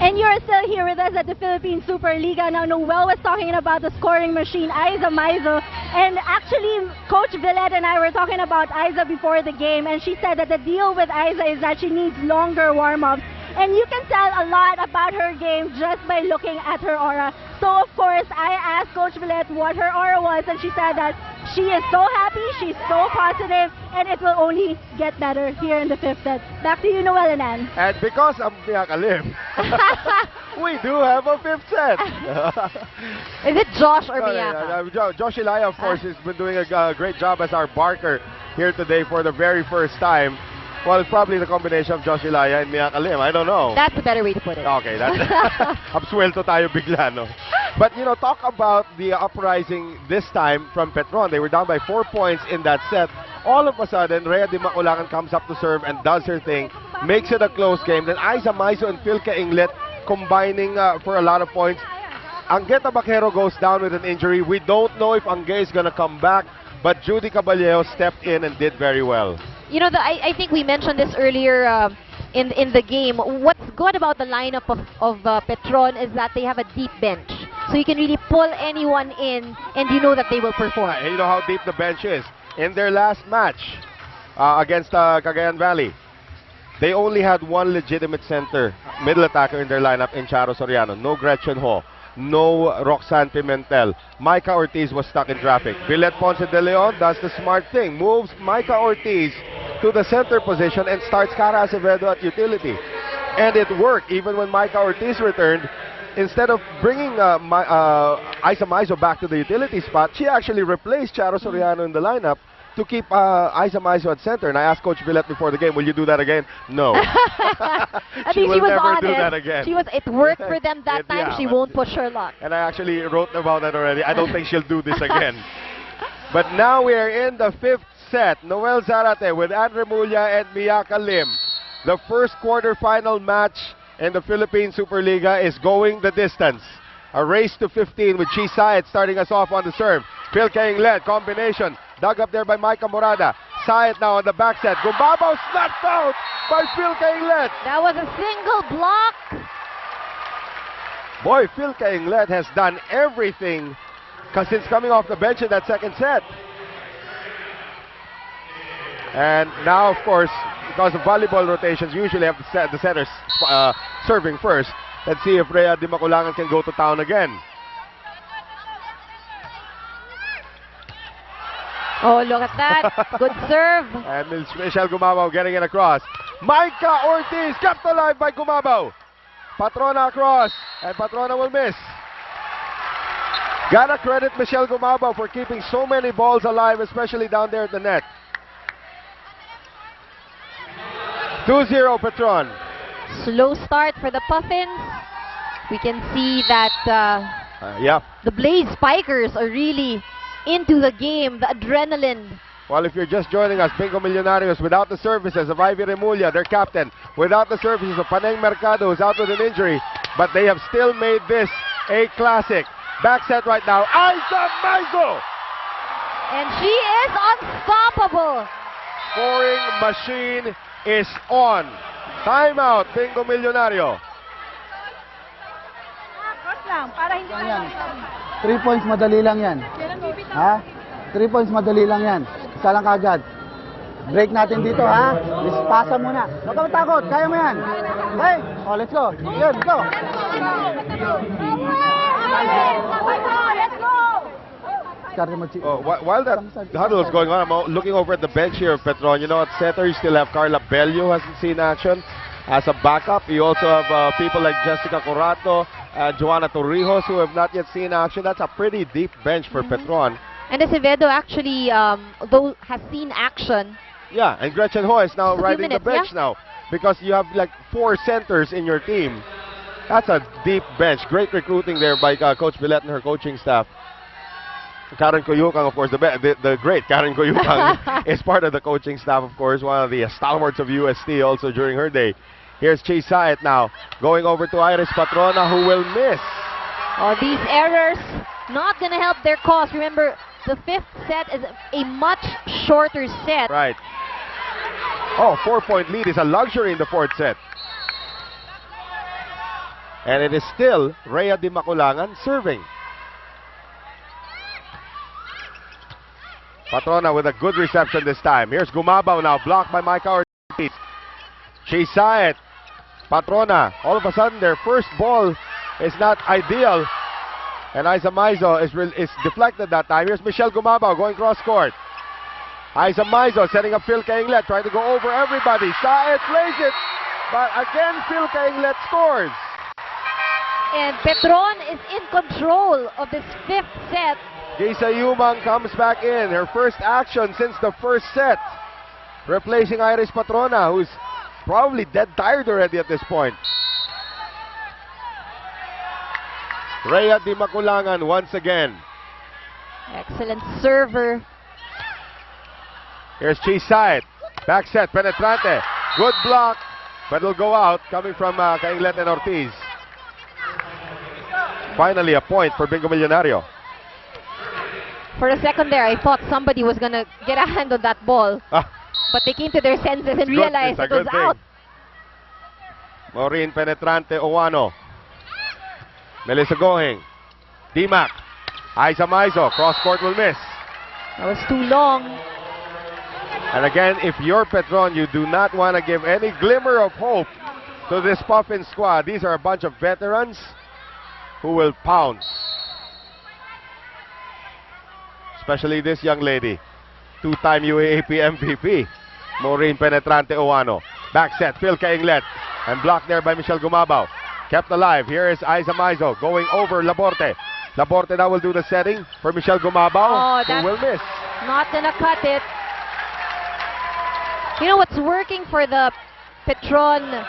And you're still here with us at the Philippine Super Liga. Now, Noel was talking about the scoring machine, Aiza Maizo. And actually, Coach Villette and I were talking about Aiza before the game. And she said that the deal with Aiza is that she needs longer warm-ups. And you can tell a lot about her game just by looking at her aura. So, of course, I asked Coach Villette what her aura was. And she said that she is so happy, she's so positive, and it will only get better here in the fifth set. Back to you, Noel and Ann. And because of Miyakalim, we do have a fifth set. Is it Josh or Miyaka? Josh Ilaya, of course, has been doing a great job as our barker here today for the very first time. Well, it's probably the combination of Josh Ilaya and Miyakalim. I don't know. That's a better way to put it. Okay, that's absuelto tayo bigla, no? But, you know, talk about the uprising this time from Petron. They were down by 4 points in that set. All of a sudden, Rhea Di Maculangan comes up to serve and does her thing, makes it a close game. Then Aiza Maizo and Philka Inglet combining for a lot of points. Angueta Baquero goes down with an injury. We don't know if Angge is going to come back, but Judy Caballero stepped in and did very well. You know, I think we mentioned this earlier in the game. What's good about the lineup of Petron is that they have a deep bench. So you can really pull anyone in and you know that they will perform. And you know how deep the bench is. In their last match against Cagayan Valley, they only had one legitimate center, middle attacker in their lineup in Charo Soriano. No Gretchen Ho, no Roxanne Pimentel. Micah Ortiz was stuck in traffic. Villette Ponce de Leon does the smart thing, moves Micah Ortiz to the center position and starts Cara Acevedo at utility. And it worked. Even when Micah Ortiz returned, instead of bringing Aiza Maizo back to the utility spot, she actually replaced Charo Soriano in the lineup to keep Aiza Maizo at center. And I asked Coach Villette before the game, will you do that again? No. She will never honest. Do that again. It worked for them that time. Yeah, she won't push her luck. And I actually wrote about that already. I don't think she'll do this again. But now we are in the fifth set. Noel Zarate with Ann Remulla and Miyaka Lim. The first quarterfinal match in the Philippine Superliga is going the distance. A race to 15 with Chi Sayed starting us off on the serve. Phil Kaing-led combination. Dug up there by Micah Morada. Sayed now on the back set. Gumbabaw snapped out by Phil Kaing-led. That was a single block. Boy, Phil Kaing-led has done everything since coming off the bench in that second set. And now, of course, because of volleyball rotations, usually have the setters serving first. Let's see if Rhea Di Maculangan can go to town again. Oh, look at that. Good serve. And Michelle Gumabaw getting it across. Micah Ortiz kept alive by Gumabaw. Patrona across. And Patrona will miss. Gotta credit Michelle Gumabaw for keeping so many balls alive, especially down there at the net. 2-0 Petron. Slow start for the Puffins. We can see that the Blaze Spikers are really into the game, the adrenaline. Well, if you're just joining us, Bingo Milyonarios without the services of Ivy Remulla, their captain, without the services of Paneng Mercado, who's out with an injury, but they have still made this a classic. Back set right now, Aiza Maizo! And she is unstoppable. Scoring machine is on. Timeout, Bingo Milyonaryo. Para hindi yan. 3 points, madali lang yan. Ha? 3 points, madali lang yan. Isa lang kagad. Break natin dito, ha? Pasa muna. Huwag kang takot, kaya mo yan. Hey, oh, let's go. Let's go. While that huddle is going on, I'm looking over at the bench here of Petron. You know, at setter, you still have Carla Bello, who hasn't seen action as a backup. You also have people like Jessica Corato and Joanna Torrijos, who have not yet seen action. That's a pretty deep bench for Petron. And Acevedo actually, though, has seen action. Yeah, and Gretchen Ho is now riding the bench now because you have like 4 centers in your team. That's a deep bench. Great recruiting there by Coach Villette and her coaching staff. Karen Koyukang, of course, the great Karen Koyukang is part of the coaching staff, of course, one of the stalwarts of UST also during her day. Here's Chi Sayed now, going over to Iris Patrona, who will miss. Oh, these errors not going to help their cause. Remember, the fifth set is a much shorter set. Right. Oh, 4-point lead is a luxury in the fourth set. And it is still Rhea Di Maculangan serving. Patrona with a good reception this time. Here's Gumabaw now, blocked by Micah Ortiz. She saw it. Patrona, all of a sudden their first ball is not ideal. And Aiza Maizo is deflected that time. Here's Michelle Gumabaw going cross court. Aiza Maizo setting up Phil Kainglet, trying to go over everybody. Saw it, plays it. But again, Phil Kainglet scores. And Petron is in control of this fifth set. Geisa Yumang comes back in. Her first action since the first set. Replacing Iris Patrona, who's probably dead tired already at this point. Rhea Di Maculangan once again. Excellent server. Here's Chisait. Back set, penetrante. Good block, but it'll go out coming from Kainglet and Ortiz. Finally a point for Bingo Milyonaryo. For a second there, I thought somebody was going to get a hand on that ball. But they came to their senses and realized it was out. Maureen penetrante Owano. Melissa Gohing. D-Mac. Aiza Maizo. Cross court will miss. That was too long. And again, if you're Petron, you do not want to give any glimmer of hope to this Puffin squad. These are a bunch of veterans who will pounce. Especially this young lady. Two-time UAAP MVP. Maureen penetrante Owano. Back set. Phil Kainglet. And blocked there by Michelle Gumabaw. Kept alive. Here is Aiza Maizo going over Laborte. Laborte now will do the setting for Michelle Gumabaw, who will miss. Not gonna cut it. You know what's working for the Petron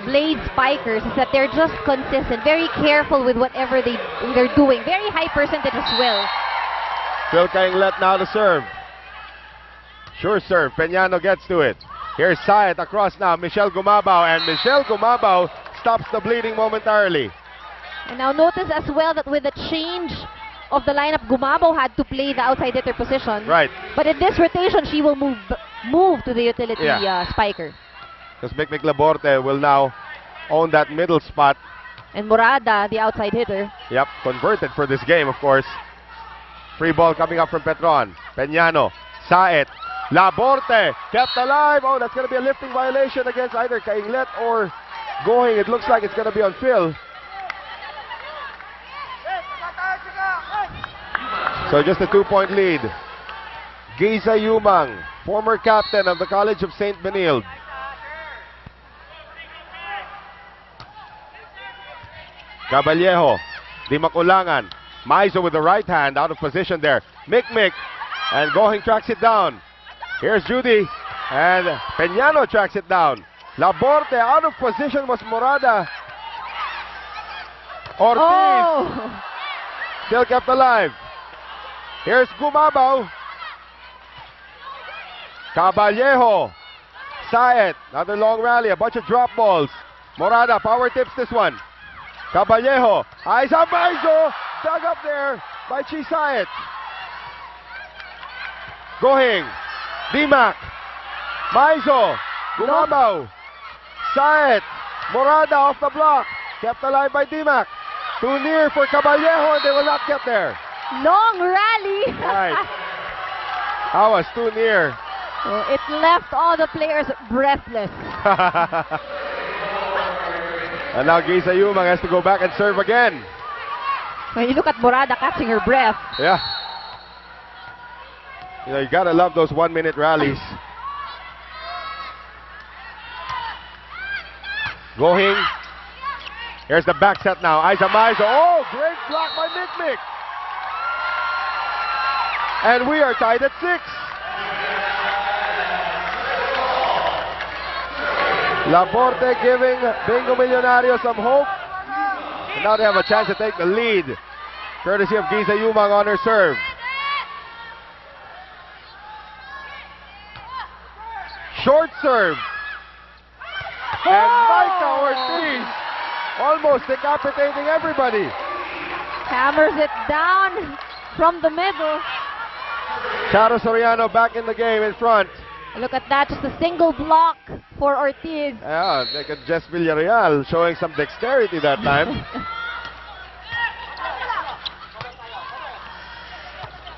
Blade Spikers is that they're just consistent, very careful with whatever they're doing. Very high percentage as well. Phil Kainglet now to serve. Sure serve. Peñano gets to it. Here's Sayet across now. Michelle Gumabaw. And Michelle Gumabaw stops the bleeding momentarily. And now notice as well that with the change of the lineup, Gumabaw had to play the outside hitter position. Right. But in this rotation, she will move to the utility spiker. Because Mick Laborte will now own that middle spot. And Morada, the outside hitter. Yep, converted for this game, of course. Free ball coming up from Petron. Peñano, Saet, Laborte, kept alive. Oh, that's going to be a lifting violation against either Kainglet or Gohing. It looks like it's going to be on Phil. So just a 2-point lead. Geisa Yumang, former captain of the College of St. Benilde. Caballejo, Di Maculangan, Maizo with the right hand, out of position there. Mick, and Gohing tracks it down. Here's Judy, and Peñano tracks it down. Laborte, out of position was Morada. Ortiz, still kept alive. Here's Gumabaw. Caballejo, Saet, another long rally, a bunch of drop balls. Morada power tips this one. Caballejo, Aiza Maizo, dug up there by Chisait. Gohing, D-Mac, Maizo, Gumabaw, Saet, Morada off the block, kept alive by D-Mac. Too near for Caballejo, and they will not get there. Long rally. Right. I was too near. It left all the players breathless. And now Geisa Yumang has to go back and serve again. When you look at Morada catching her breath. Yeah. You know, you gotta love those 1-minute rallies. Gohing. Here's the back set now. Aiza Maizo. Oh, great block by Mick. And we are tied at 6. Laborte giving Bingo Milyonaryo some hope. And now they have a chance to take the lead, courtesy of Geisa Yumang on her serve. Short serve. And Micah Ortiz almost decapitating everybody. Hammers it down from the middle. Charo Soriano back in the game in front. Look at that, just a single block for Ortiz. Yeah, like a Jess Villarreal showing some dexterity that time.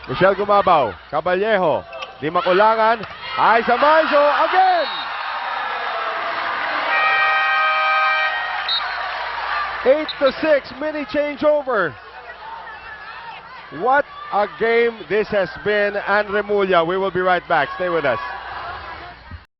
Michelle Gumabaw, Caballejo, Di Makulangan, Aiza Maizo again! 8-6, mini changeover. What a game this has been. And Remulla, we will be right back. Stay with us.